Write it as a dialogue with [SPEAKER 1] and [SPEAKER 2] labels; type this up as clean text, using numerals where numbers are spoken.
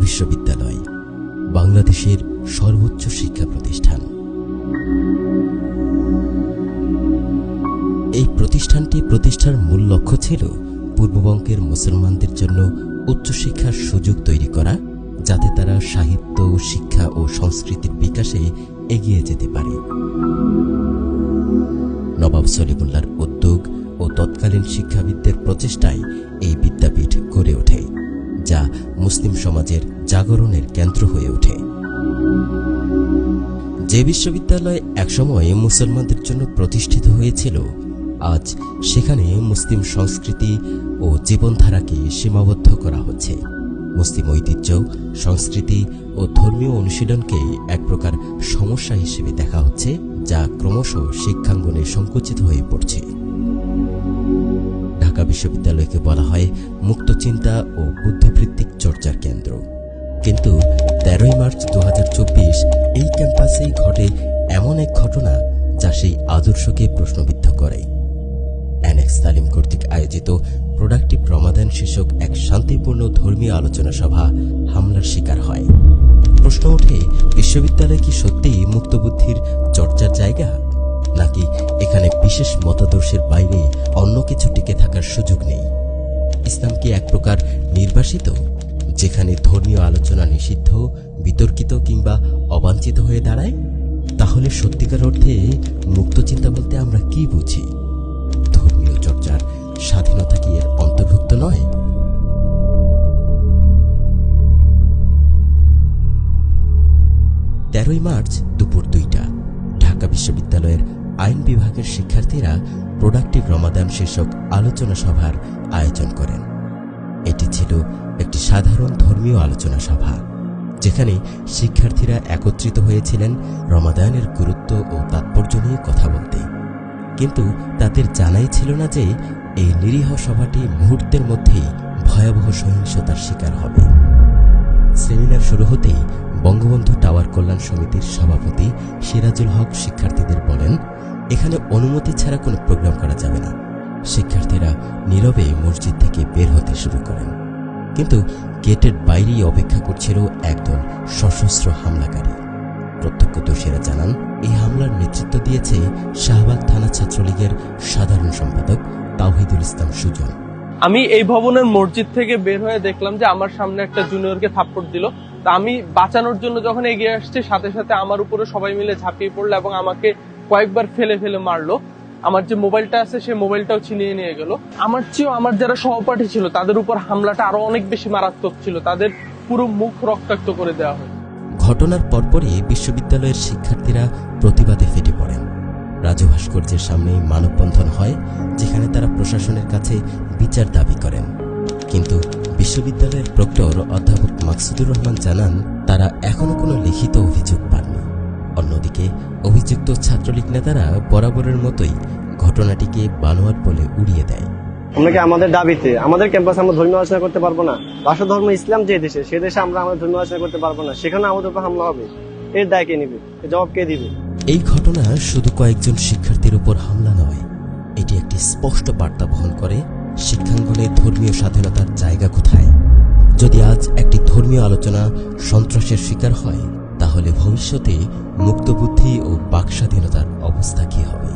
[SPEAKER 1] বিশ্ববিদ্যালয় বাংলাদেশের সর্বোচ্চ শিক্ষা প্রতিষ্ঠান। এই প্রতিষ্ঠানটি প্রতিষ্ঠার মূল লক্ষ্য ছিল পূর্ববঙ্গের মুসলমানদের জন্য উচ্চশিক্ষার সুযোগ তৈরি করা, যাতে তারা সাহিত্য, শিক্ষা ও সংস্কৃতির বিকাশে এগিয়ে যেতে পারে। নবাব সলিমুল্লাহর উদ্যোগ ও তৎকালীন শিক্ষাবিদদের প্রচেষ্টায় এই বিদ্যাপীঠ গড়ে ওঠে, যা মুসলিম সমাজের জাগরণের কেন্দ্র হয়ে ওঠে। যে বিশ্ববিদ্যালয় একসময় মুসলমানদের জন্য প্রতিষ্ঠিত হয়েছিল, আজ সেখানে মুসলিম সংস্কৃতি ও জীবনধারাকে সীমাবদ্ধ করা হচ্ছে। মুসলিম ঐতিহ্য, সংস্কৃতি ও ধর্মীয় অনুশীলনকে এক প্রকার সমস্যা হিসেবে দেখা হচ্ছে, যা ক্রমশ শিক্ষাঙ্গনে সংকুচিত হয়ে পড়ছে। ঢাকা বিশ্ববিদ্যালয়কে বলা হয় মুক্ত চিন্তা ও বুদ্ধিবৃত্তিক চর্চার কেন্দ্র। কিন্তু 13ই মার্চ 2024 এই ক্যাম্পাসেই ঘটে এমন এক ঘটনা যা সেই আদর্শকে প্রশ্নবিদ্ধ করে। অ্যানেক্স তালিম কর্তৃক আয়োজিত প্রোডাক্টিভ রমাদান শীর্ষক এক শান্তিপূর্ণ ধর্মীয় আলোচনা সভা হামলার শিকার হয়। প্রশ্ন ওঠে, বিশ্ববিদ্যালয় কি সত্যিই মুক্তবুদ্ধির চর্চার জায়গা, নাকি এখানে বিশেষ মতাদর্শের বাইরে অন্য কিছু টিকে থাকার সুযোগ নেই? ইসলাম কি এক প্রকার নির্বাসিত, যেখানে ধর্মীয় আলোচনা নিষিদ্ধ, বিতর্কিত কিংবা অবাঞ্ছিত হয়ে দাঁড়ায়? তাহলে সত্যিকার অর্থে মুক্ত চিন্তা বলতে আমরা কি বুঝি? ধর্মীয় চর্চার স্বাধীনতা কি এর অন্তর্ভুক্ত নয়? তেরোই মার্চ দুপুর 2টা ঢাকা বিশ্ববিদ্যালয়ের আইন বিভাগের শিক্ষার্থীরা প্রোডাক্টিভ রমাদান শীর্ষক আলোচনা সভার আয়োজন করেন। এটি ছিল একটি সাধারণ ধর্মীয় আলোচনা সভা, যেখানে শিক্ষার্থীরা একত্রিত হয়েছিলেন রমাদানের গুরুত্ব ও তাৎপর্য নিয়ে কথা বলতে। কিন্তু তাদের জানাই ছিল না যে এই নিরীহ সভাটি মুহূর্তের মধ্যেই ভয়াবহ সহিংসতার শিকার হবে। সেমিনার শুরু হতেই বঙ্গবন্ধু টাওয়ার কল্যাণ সমিতির সভাপতি সিরাজুল হক শিক্ষার্থীদের বলেন, এখানে অনুমতি ছাড়া কোনো প্রোগ্রাম করা যাবে না। শিক্ষার্থীরা নীরবে মসজিদ থেকে বের হতে শুরু করেন, কিন্তু গেটের বাইরেই অপেক্ষা করছিল একদল সশস্ত্র হামলাকারী। প্রত্যক্ষদর্শীরা জানান, এই হামলার নেতৃত্ব দিয়েছে শাহবাগ থানা ছাত্রলীগের সাধারণ সম্পাদক তাওহিদুল ইসলাম সুজন।
[SPEAKER 2] আমি এই ভবনের মসজিদ থেকে বের হয়ে দেখলাম যে আমার সামনে একটা জুনিয়রকে থাপ্পড় দিল। তা আমি বাঁচানোর জন্য যখন এগিয়ে আসছি, সাথে সাথে আমার উপরে সবাই মিলে ঝাঁপিয়ে পড়লো এবং আমাকে কয়েকবার ফেলে ফেলে মারলো। আমার যে মোবাইলটা আছে সেই মোবাইলটাও ছিনিয়ে নিয়ে গেল। আমার চেয়েও আমার যারা সহপাঠী ছিল তাদের উপর হামলাটা আরো অনেক বেশি মারাত্মক ছিল, তাদের পুরো মুখ রক্তাক্ত করে দেওয়া হয়।
[SPEAKER 1] ঘটনার পরপরই বিশ্ববিদ্যালয়ের শিক্ষার্থীরা প্রতিবাদে ফেটে পড়েন। রাজু ভাস্কর্যের সামনে মানববন্ধন হয়, যেখানে তারা প্রশাসনের কাছে বিচার দাবি করেন। কিন্তু বিশ্ববিদ্যালয়ের প্রক্টর অধ্যাপক মাকসুদুর রহমান জানান, তারা এখনো কোনো লিখিত অভিযোগ পাননি। অন্যদিকে অভিযুক্ত ছাত্রলীগ নেতারা বরাবরের মতোই ঘটনাটিকে বানোয়াট বলে উড়িয়ে দেয়।
[SPEAKER 3] আমরা কি আমাদের দাবিতে আমাদের ক্যাম্পাসে আমরা ধর্মীয় আলোচনা করতে পারবো না? রাষ্ট্র ধর্ম ইসলাম যে দেশে, সে দেশে আমরা আমাদের ধর্মীয় আলোচনা করতে পারবো না, সেখানে আমাদের উপর হামলা হবে। এর দায় কে নেবে? এর জবাব কে দিবে?
[SPEAKER 1] এই ঘটনা শুধু কয়েকজন শিক্ষার্থীর উপর হামলা নয়, এটি একটি স্পষ্ট বার্তা বহন করে শিক্ষাঙ্গনে ধর্মীয় স্বাধীনতার জায়গা কোথায়। যদি আজ একটি ধর্মীয় আলোচনা সন্ত্রাসের শিকার হয়, তাহলে ভবিষ্যতে মুক্তবুদ্ধি ও বাক স্বাধীনতার অবস্থা কি হবে?